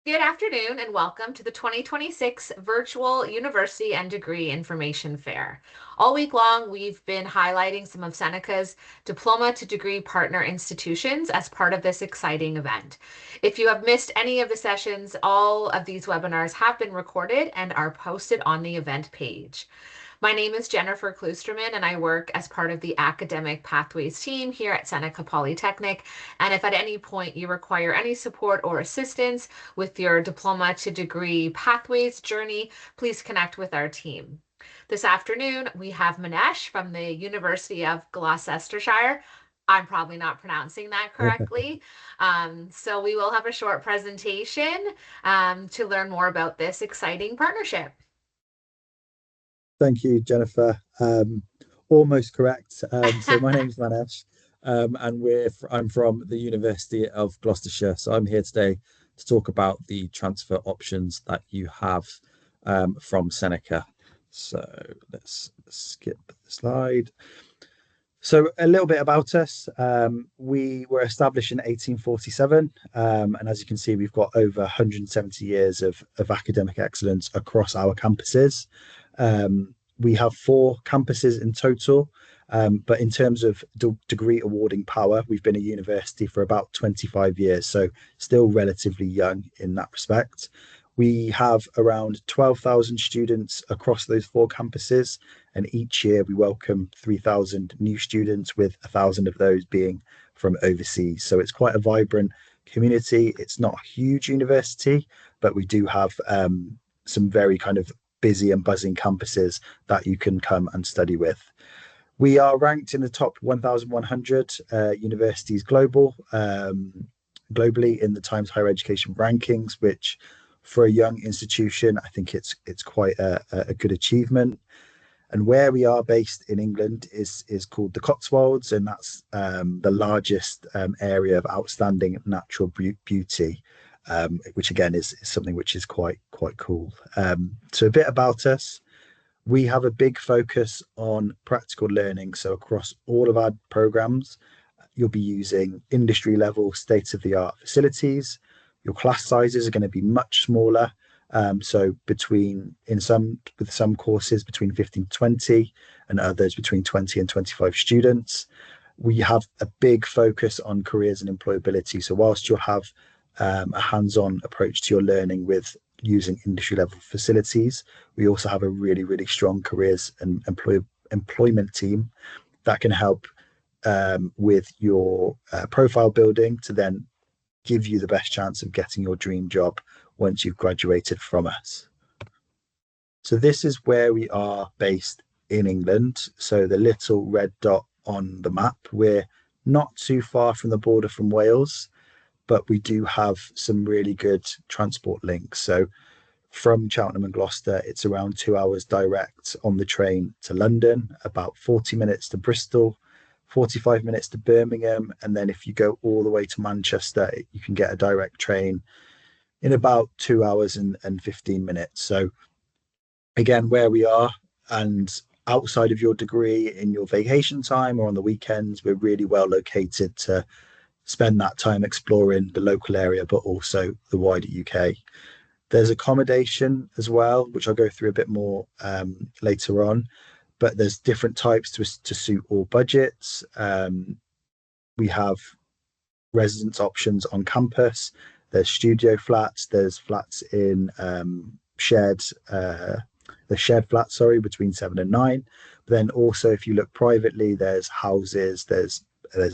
Good afternoon and welcome to the 2026 Virtual University and Degree Information Fair. All week long, we've been highlighting some of Seneca's diploma to degree partner institutions as part of this exciting event. If you have missed any of the sessions, all of these webinars have been recorded and are posted on the event page. My name is Jennifer Kloosterman, and I work as part of the Academic Pathways team here at Seneca Polytechnic. And if at any point you require any support or assistance with your diploma to degree pathways journey, please connect with our team. This afternoon, we have Manesh from the University of Gloucestershire. I'm probably not pronouncing that correctly. So we will have a short presentation to learn more about this exciting partnership. Thank you, Jennifer. Almost correct. So my name's Manesh, and I'm from the University of Gloucestershire. So I'm here today to talk about the transfer options that you have from Seneca. So let's skip the slide. So a little bit about us. We were established in 1847, and as you can see, we've got over 170 years of academic excellence across our campuses. We have 4 campuses in total, but in terms of degree awarding power, we've been a university for about 25 years, so still relatively young in that respect. We have around 12,000 students across those 4 campuses, and each year we welcome 3,000 new students, with 1,000 of those being from overseas. So it's quite a vibrant community. It's not a huge university, but we do have some very kind of busy and buzzing campuses that you can come and study with. We are ranked in the top 1,100 universities globally in the Times Higher Education rankings, which for a young institution, I think it's quite a good achievement. And where we are based in England is called the Cotswolds, and that's the largest area of outstanding natural beauty, which again is something which is quite cool. So a bit about us. We have a big focus on practical learning. So across all of our programs, you'll be using industry level state-of-the-art facilities. Your class sizes are going to be much smaller. So with some courses between 15 to 20 and others between 20 and 25 students. We have a big focus on careers and employability. So whilst you'll have a hands-on approach to your learning with using industry level facilities, we also have a really strong careers and employment team that can help with your profile building to then give you the best chance of getting your dream job once you've graduated from us. So this is where we are based in England. So the little red dot on the map, we're not too far from the border from Wales, but we do have some really good transport links. So from Cheltenham and Gloucester, it's around 2 hours direct on the train to London, about 40 minutes to Bristol, 45 minutes to Birmingham, and then if you go all the way to Manchester, you can get a direct train in about 2 hours and 15 minutes. So again, where we are, and outside of your degree in your vacation time or on the weekends, we're really well located to spend that time exploring the local area, but also the wider UK. There's accommodation as well, which I'll go through a bit more later on, but there's different types to suit all budgets. We have residence options on campus. There's studio flats. There's flats in shared flats, between 7 and 9. But then also, if you look privately, there's houses, there's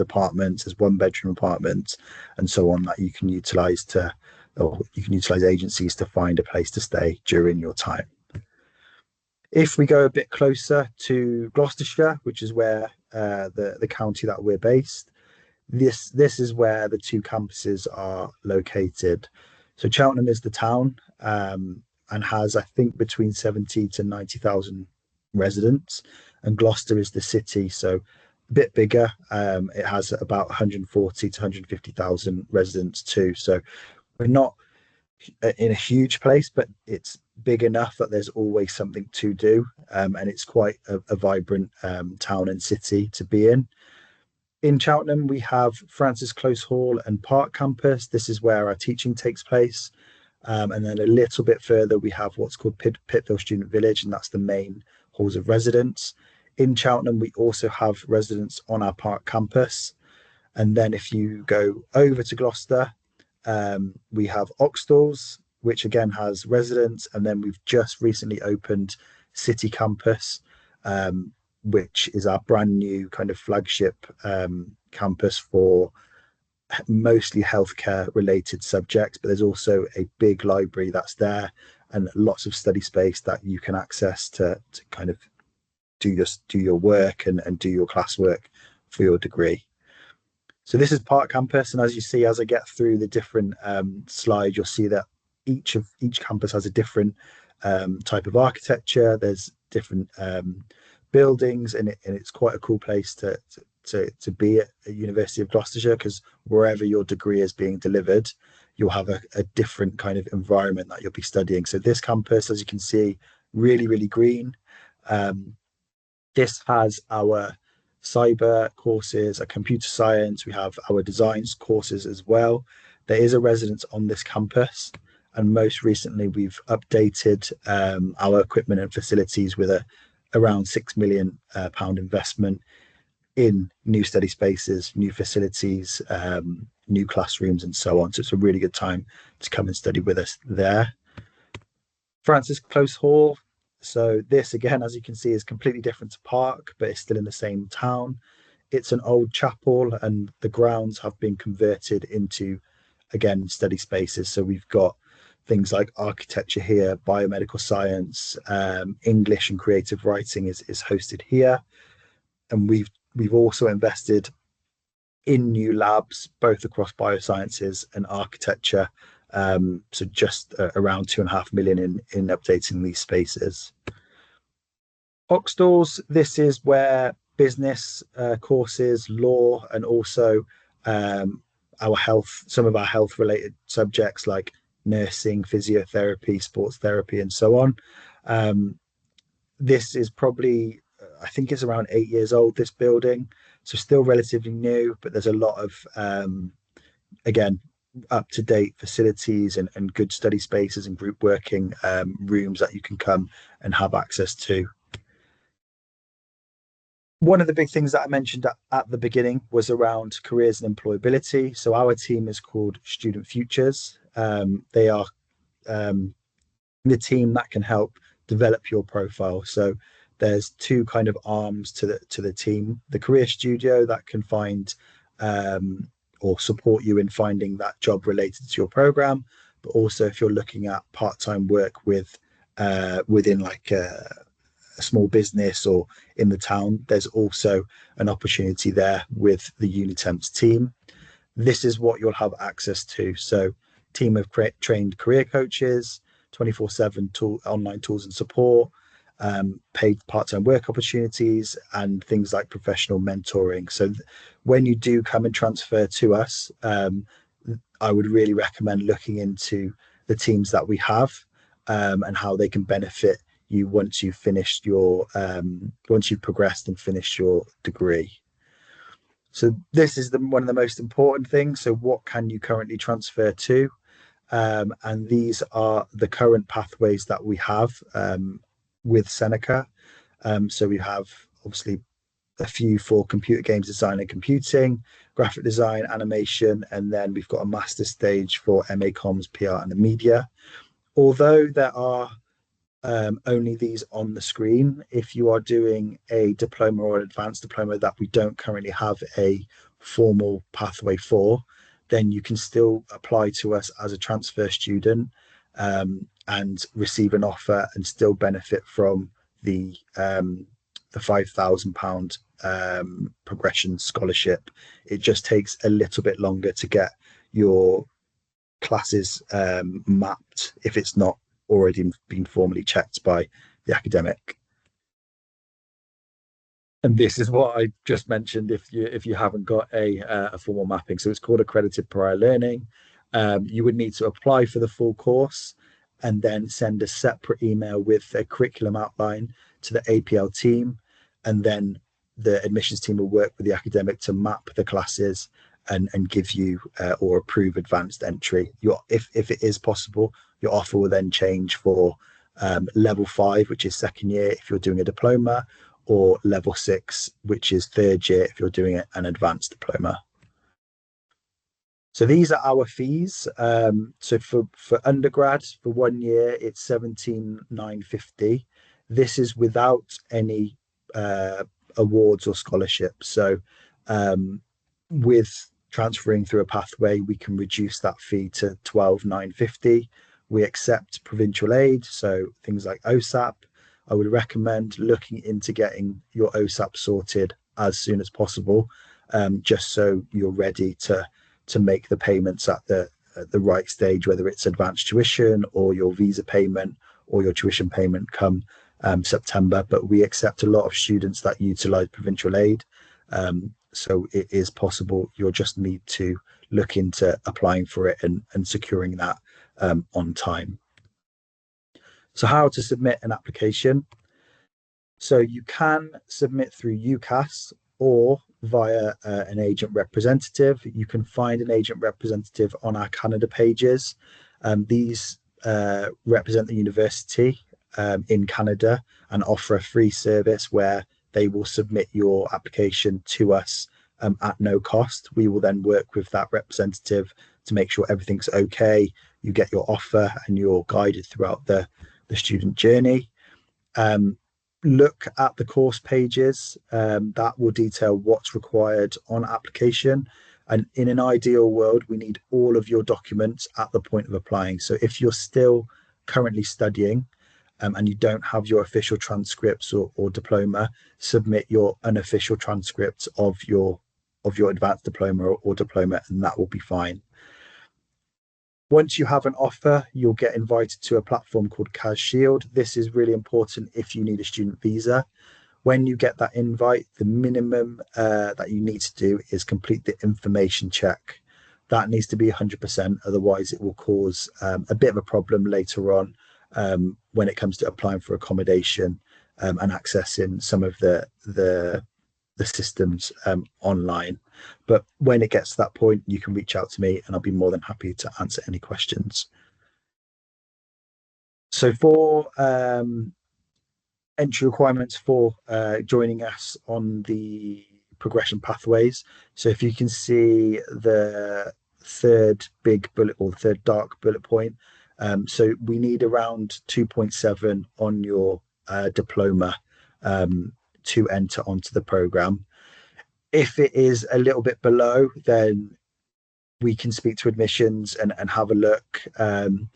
apartments, there's 1-bedroom apartments, and so on that you can utilize agencies to find a place to stay during your time. If we go a bit closer to Gloucestershire, which is where the county that we're based, this is where the 2 campuses are located. So Cheltenham is the town and has, I think, between 70 to 90,000 residents, and Gloucester is the city, so a bit bigger. It has about 140 to 150,000 residents too. So we're not in a huge place, but it's big enough that there's always something to do, and it's quite a vibrant town and city to be in. In Cheltenham, we have Francis Close Hall and Park Campus. This is where our teaching takes place. And then a little bit further, we have what's called Pittville Student Village, and that's the main halls of residence. In Cheltenham, we also have residence on our park campus. And then if you go over to Gloucester, we have Oxtalls, which again has residence. And then we've just recently opened City Campus, which is our brand new kind of flagship campus for mostly healthcare related subjects, but there's also a big library that's there and lots of study space that you can access to kind of do your work and do your classwork for your degree. So this is Park Campus, and as you see, as I get through the different slides, you'll see that each campus has a different type of architecture. There's different buildings, and it's quite a cool place to be at University of Gloucestershire, because wherever your degree is being delivered, you'll have a different kind of environment that you'll be studying. So this campus, as you can see, really, really green. This has our cyber courses, our computer science. We have our designs courses as well. There is a residence on this campus, and most recently we've updated our equipment and facilities with around £6 million investment in new study spaces, new facilities, new classrooms, and so on. So it's a really good time to come and study with us there. Francis Close Hall. So this, again, as you can see, is completely different to Park, but it's still in the same town. It's an old chapel, and the grounds have been converted into, again, study spaces. So we've got things like architecture here, biomedical science, English and creative writing is hosted here. And we've also invested in new labs, both across biosciences and architecture. So just around 2.5 million in updating these spaces. Oxtalls, this is where business courses, law, and also some of our health related subjects like nursing, physiotherapy, sports therapy, and so on. This is probably, I think it's around 8 years old, this building. So still relatively new, but there's a lot of, again, up-to-date facilities and good study spaces and group working rooms that you can come and have access to. One of the big things that I mentioned at the beginning was around careers and employability. So our team is called Student Futures. They are the team that can help develop your profile. So there's two kind of arms to the team: the career studio that can find or support you in finding that job related to your program, but also if you're looking at part-time work within like a small business or in the town, there's also an opportunity there with the Unitemps team. This is what you'll have access to. So team of trained career coaches, 24/7 online tools and support, paid part-time work opportunities, and things like professional mentoring. So when you do come and transfer to us, I would really recommend looking into the teams that we have and how they can benefit you once you've progressed and finished your degree. So this is one of the most important things. So what can you currently transfer to? And these are the current pathways that we have with Seneca. So we have obviously a few for computer games design and computing, graphic design, animation, and then we've got a master stage for MA Comms, PR, and the media. Although there are only these on the screen, if you are doing a diploma or an advanced diploma that we don't currently have a formal pathway for, then you can still apply to us as a transfer student and receive an offer and still benefit from the £5,000 progression scholarship. It just takes a little bit longer to get your classes mapped if it's not already been formally checked by the academic. And this is what I just mentioned if you haven't got a formal mapping. So it's called accredited prior learning. You would need to apply for the full course and then send a separate email with a curriculum outline to the APL team. And then the admissions team will work with the academic to map the classes and give you or approve advanced entry. If it is possible, your offer will then change for level 5, which is second year if you're doing a diploma, or level 6, which is third year if you're doing an advanced diploma. So these are our fees. So for undergrad, for 1 year, it's 17,950. This is without any awards or scholarships. So with transferring through a pathway, we can reduce that fee to 12,950. We accept provincial aid, so things like OSAP. I would recommend looking into getting your OSAP sorted as soon as possible, just so you're ready to make the payments at the right stage, whether it's advanced tuition or your visa payment or your tuition payment come September. But we accept a lot of students that utilize provincial aid. So it is possible. You'll just need to look into applying for it and securing that on time. So how to submit an application. So you can submit through UCAS or via an agent representative. You can find an agent representative on our Canada pages. These represent the university in Canada and offer a free service where they will submit your application to us at no cost. We will then work with that representative to make sure everything's okay. You get your offer and you're guided throughout the student journey. Look at the course pages that will detail what's required on application. And in an ideal world, we need all of your documents at the point of applying. So if you're still currently studying and you don't have your official transcripts or diploma, submit your unofficial transcripts of your advanced diploma or diploma, and that will be fine. Once you have an offer, you'll get invited to a platform called CAS Shield. This is really important if you need a student visa. When you get that invite, the minimum that you need to do is complete the information check. That needs to be 100%, otherwise it will cause a bit of a problem later on when it comes to applying for accommodation and accessing some of the systems online. But when it gets to that point, you can reach out to me and I'll be more than happy to answer any questions. So for entry requirements for joining us on the progression pathways. So if you can see the third big bullet or the third dark bullet point. So we need around 2.7 on your diploma to enter onto the program. If it is a little bit below, then we can speak to admissions and have a look and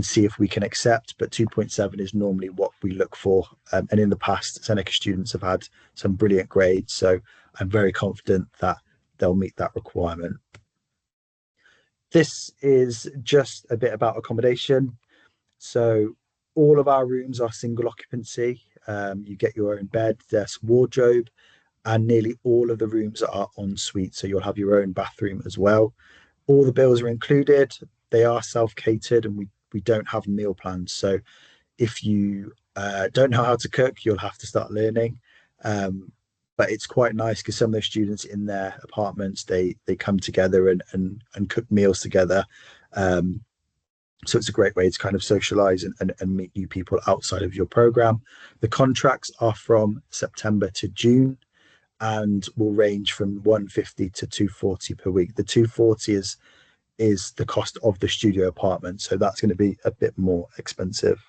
see if we can accept. But 2.7 is normally what we look for. And in the past, Seneca students have had some brilliant grades. So I'm very confident that they'll meet that requirement. This is just a bit about accommodation. So all of our rooms are single occupancy. You get your own bed, desk, wardrobe, and nearly all of the rooms are en suite. So you'll have your own bathroom as well. All the bills are included. They are self-catered and we don't have meal plans. So if you don't know how to cook, you'll have to start learning. But it's quite nice because some of the students in their apartments, they come together and cook meals together. So it's a great way to kind of socialize and meet new people outside of your program. The contracts are from September to June and will range from 150 to 240 per week. The 240 is the cost of the studio apartment, so that's going to be a bit more expensive.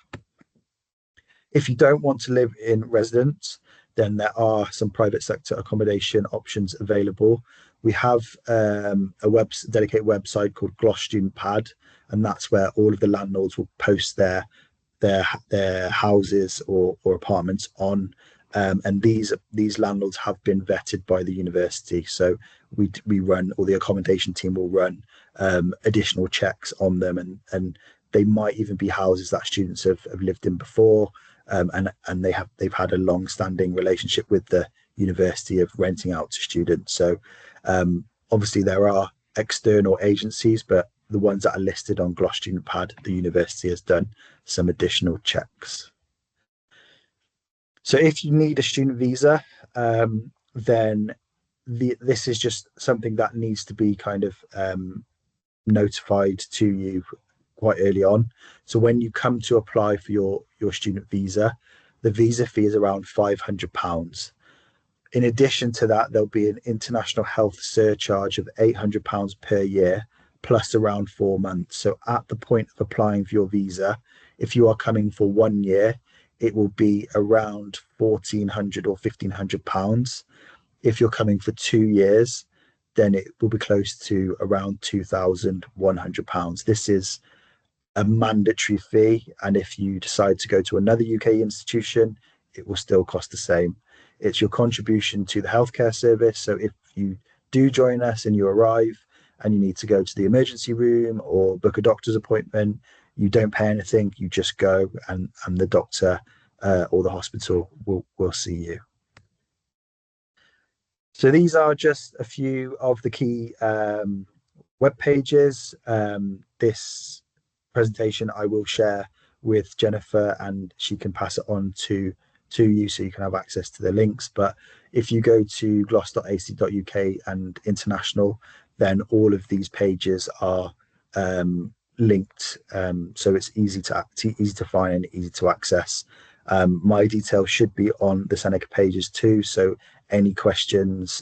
If you don't want to live in residence, then there are some private sector accommodation options available. We have a dedicated website called Gloucester Student Pad, and that's where all of the landlords will post their houses or apartments on. And these landlords have been vetted by the university. So we run, or the accommodation team will run additional checks on them, and they might even be houses that students have lived in before, and they've had a long-standing relationship with the university of renting out to students. So obviously there are external agencies, but the ones that are listed on Gloucester Student Pad, the university has done some additional checks. So if you need a student visa, then this is just something that needs to be kind of notified to you quite early on. So when you come to apply for your student visa, the visa fee is around £500. In addition to that, there'll be an international health surcharge of £800 per year, plus around 4 months. So at the point of applying for your visa, if you are coming for 1 year, it will be around £1,400 or £1,500. If you're coming for 2 years, then it will be close to around £2,100. This is a mandatory fee, and if you decide to go to another UK institution, it will still cost the same. It's your contribution to the healthcare service. So if you do join us and you arrive and you need to go to the emergency room or book a doctor's appointment, you don't pay anything. You just go, and the doctor or the hospital will see you. So these are just a few of the key web pages. This presentation I will share with Jennifer, and she can pass it on to you so you can have access to the links. But if you go to gloss.ac.uk and international, then all of these pages are linked, so it's easy to find and easy to access. My details should be on the Seneca pages too, so any questions,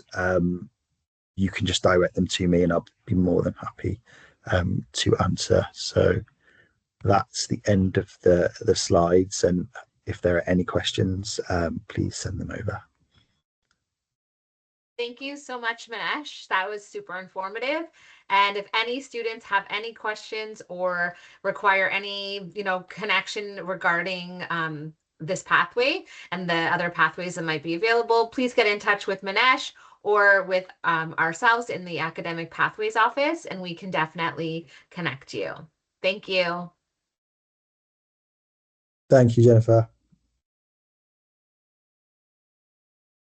you can just direct them to me and I'll be more than happy to answer. So that's the end of the slides, and if there are any questions, please send them over. Thank you so much, Manesh. That was super informative. And if any students have any questions or require any, connection regarding this pathway and the other pathways that might be available, please get in touch with Manesh or with ourselves in the Academic Pathways office, and we can definitely connect you. Thank you. Thank you, Jennifer.